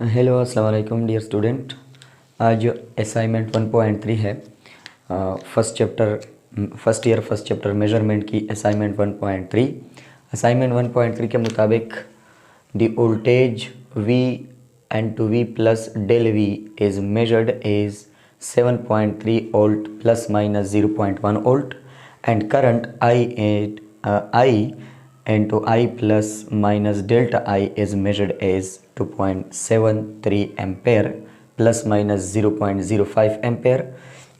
Hello अस्सलाम वालेकुम dear student. आज असाइनमेंट 1.3 है। First year first chapter measurement की असाइनमेंट 1.3। असाइनमेंट 1.3 के मुताबिक the voltage V and to V plus del V is measured as 7.3 volt plus minus 0.1 volt and current I into I plus minus delta I is measured as 2.73 ampere plus minus 0.05 ampere.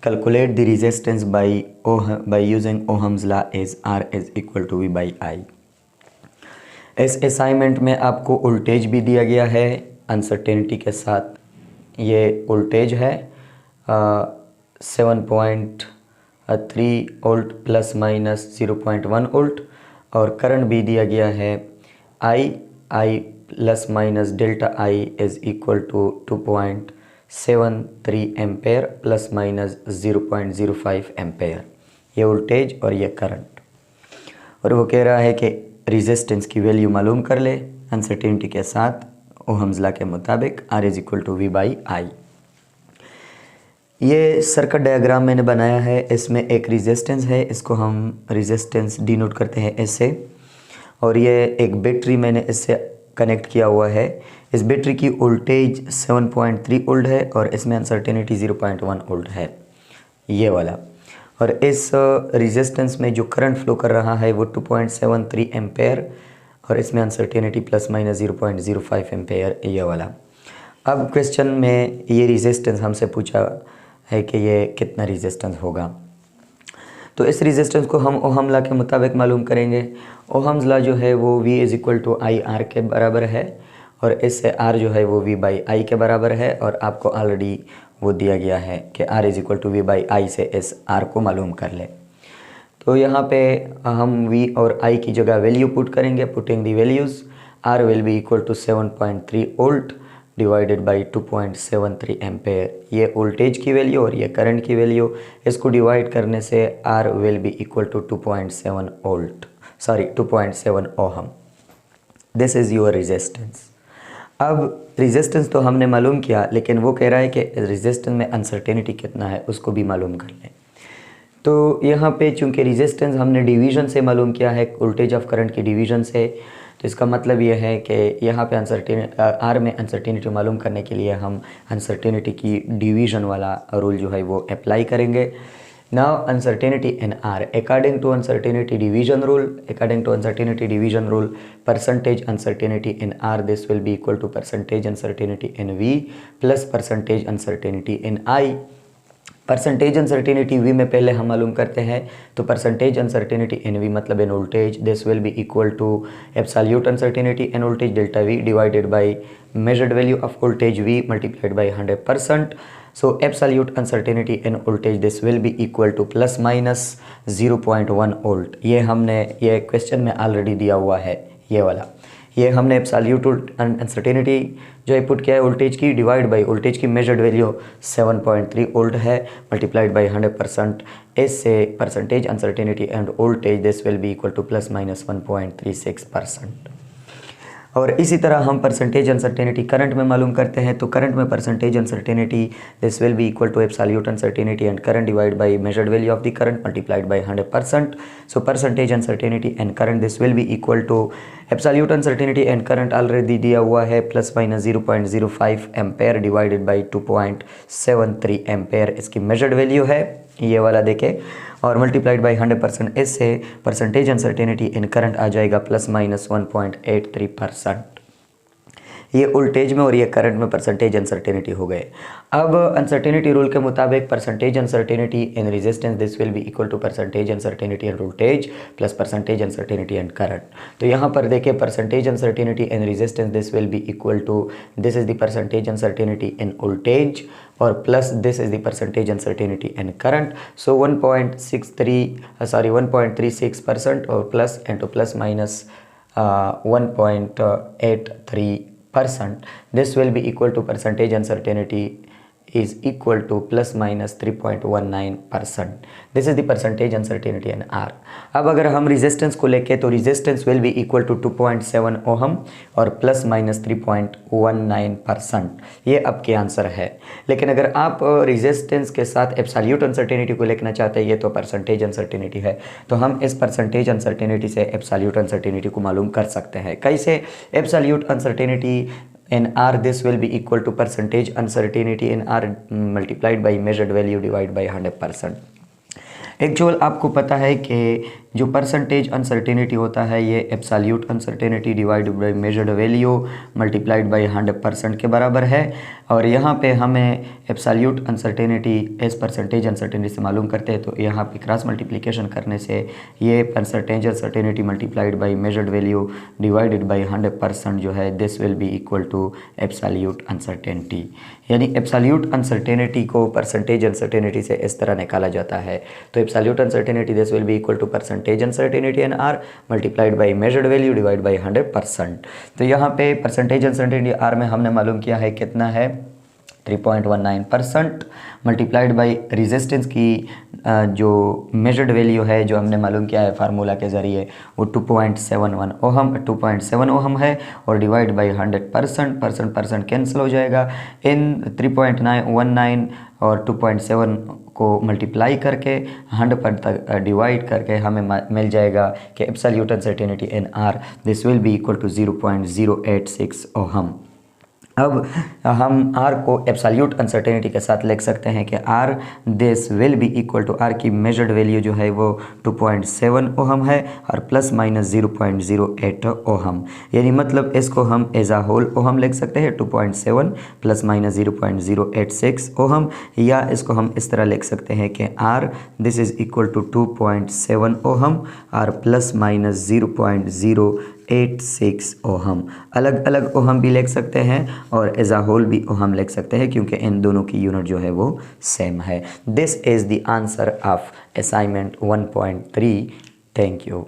Calculate the resistance by using Ohm's law as R is equal to V by I. इस assignment में आपको voltage भी दिया गया है uncertainty के साथ। ये वोल्टेज है 7.3 वोल्ट प्लस माइनस 0.1 वोल्ट और करंट भी दिया गया है I plus minus delta I is equal to 2.73 ampere plus minus 0.05 ampere. ये वोल्टेज और ये करंट। और वो कह रहा है कि रेजिस्टेंस की वैल्यू मालूम कर ले अनसर्टेनिटी के साथ ओहम्स लॉ के मुताबिक R is equal to V by I. ये सर्किट डायग्राम मैंने बनाया है। इसमें एक रेजिस्टेंस है, इसको हम रेजिस्टेंस डिनोट करते हैं ऐसे। और ये एक बैटरी मैंने इससे कनेक्ट किया हुआ है। इस बैटरी की वोल्टेज 7.3 वोल्ट है और इसमें अनसर्टेनिटी 0.1 वोल्ट है, ये वाला। और इस रेजिस्टेंस में जो करंट फ्लो कर रहा है वो 2.73 एम्पेयर और इसमें अनसर्टेनिटी प्लस माइनस 0.05 एम्पेयर, ये वाला। अब क्वेश्चन में ये रेजिस्टेंस हमसे पूछा है कि ये कितना रेजिस्टेंस होगा। तो इस रेजिस्टेंस को हम ओहम लॉ के मुताबिक मालूम करेंगे। ओहम्स लॉ जो है वो V is equal to I R के बराबर है और इससे R जो है वो V बाई आई के बराबर है। और आपको ऑलरेडी वो दिया गया है कि R is equal to V by I से इस R को मालूम कर ले। तो यहाँ पे हम V और I की जगह वैल्यू पुट करेंगे। Putting the values, R will be equal to 7.3 volt divided by 2.73 ampere. ये वोल्टेज की वैल्यू और ये करंट की वैल्यू, इसको डिवाइड करने से R will be equal to 2.7 ohm. This is your resistance. अब रेजिस्टेंस तो हमने मालूम किया, लेकिन वो कह रहा है कि रेजिस्टेंस में अनसर्टेनिटी कितना है उसको भी मालूम कर लें। तो यहाँ पे चूँकि रेजिस्टेंस हमने डिवीज़न से मालूम किया है, वोल्टेज ऑफ करंट की डिवीज़न से, तो इसका मतलब ये है कि यहाँ पे R में अनसर्टेनिटी मालूम करने के लिए हम अनसर्टेनिटी की डिवीज़न वाला रूल जो है वो अप्लाई करेंगे। Now uncertainty in R according to uncertainty division rule, percentage uncertainty in R this will be equal to percentage uncertainty in V plus percentage uncertainty in I। Percentage uncertainty V में पहले हम मालूम करते हैं। तो percentage uncertainty in V मतलब in voltage, this will be equal to absolute uncertainty in voltage delta V divided by measured value of voltage V multiplied by 100%। So absolute uncertainty in voltage this will be equal to plus minus 0.1 volt. ये हमने ये question में already दिया हुआ है, ये वाला। ये हमने एब्सोल्यूट अनसर्टेनिटी जो है पुट किया है वोल्टेज की, डिवाइड बाय वोल्टेज की मेजर्ड वैल्यू 7.3 वोल्ट है मल्टीप्लाइड बाय 100%। इससे percentage uncertainty end voltage this will be equal to plus minus 1.36%। और इसी तरह हम परसेंटेज अनसर्टेनिटी करंट में मालूम करते हैं। तो करंट में percentage uncertainty this will be equal to absolute uncertainty and current divide by measured value of the current multiplied by 100%। So percentage uncertainty and current this will be equal to absolute uncertainty and current already दिया हुआ है plus minus 0.05 ampere divided by 2.73 ampere, इसकी measured value है, ये वाला देखे, और multiplied by 100%। इससे परसेंटेज अनसर्टेनिटी इन करंट आ जाएगा प्लस माइनस 1.83%। ये वोल्टेज में और ये करंट में परसेंटेज अनसर्टेनिटी हो गए। अब अनसर्टेनिटी रूल के मुताबिक percentage uncertainty in resistance this will be equal to percentage uncertainty in voltage plus percentage uncertainty in current. तो यहाँ पर देखिए percentage uncertainty in resistance this will be equal to this is the percentage uncertainty in voltage और plus this is the percentage uncertainty in current. So 1.36% और plus into plus minus 1.83%. This will be equal to percentage uncertainty is equal to plus minus 3.19%. This is the percentage uncertainty in R. अब अगर हम resistance को लेके तो resistance will be equal to 2.7 ohm और plus minus 3.19%। ये आपके answer है। लेकिन अगर आप रेजिस्टेंस के साथ एब्सोल्यूट अनसर्टेनिटी को लिखना चाहते हैं, ये तो परसेंटेज अनसर्टेनिटी है, तो हम इस परसेंटेज अनसर्टेनिटी से एब्सोल्यूट अनसर्टेनिटी को मालूम कर सकते हैं। कैसे? Absolute uncertainty in R this will be equal to percentage uncertainty in R multiplied by measured value divided by 100%। Actual आपको पता है कि जो परसेंटेज अनसर्टेनिटी होता है ये absolute uncertainty divide by measured value multiplied by 100% के बराबर है। और यहाँ पे हमें absolute uncertainty as percentage uncertainty से मालूम करते हैं, तो यहाँ पे क्रॉस मल्टीप्लिकेशन करने से ये percentage uncertainty multiplied by measured value divided by 100% जो है this will be equal to absolute uncertainty. यानी एब्सोल्यूट अनसर्टेनिटी को परसेंटेज अनसर्टेनिटी से इस तरह निकाला जाता है। तो absolute uncertainty this will be equal to percentage uncertainty in R multiplied by measured value divide by 100%। तो यहाँ पे परसेंटेज अनसर्टेनिटी आर में हमने मालूम किया है कितना है 3.19% मल्टीप्लाइड बाई रेजिस्टेंस की जो मेजर्ड वैल्यू है जो हमने मालूम किया है फार्मूला के ज़रिए वो 2.71 ओहम 2.7 ओहम है और डिवाइड बाई 100%। परसेंट कैंसिल हो जाएगा। इन 3.19 और 2.7 को मल्टीप्लाई करके 100 तक डिवाइड करके हमें मिल जाएगा कि absolute uncertainty in R this will be equal to 0.086 ohm. अब हम R को एब्सोल्यूट अनसर्टेनिटी के साथ लिख सकते हैं कि R this will be equal to R की मेजर्ड वैल्यू जो है वो 2.7 ओहम है और प्लस माइनस 0.08 ओहम। यानी मतलब इसको हम एज आ होल ओहम लिख सकते हैं 2.7 प्लस माइनस 0.086 ओहम, या इसको हम इस तरह लिख सकते हैं कि R this is equal to 2.7 ohm और प्लस माइनस 0.086 ओहम। अलग अलग ओहम भी लिख सकते हैं और एज आ होल भी ओहम लिख सकते हैं क्योंकि इन दोनों की यूनिट जो है वो सेम है। This is the answer of assignment 1.3। Thank you.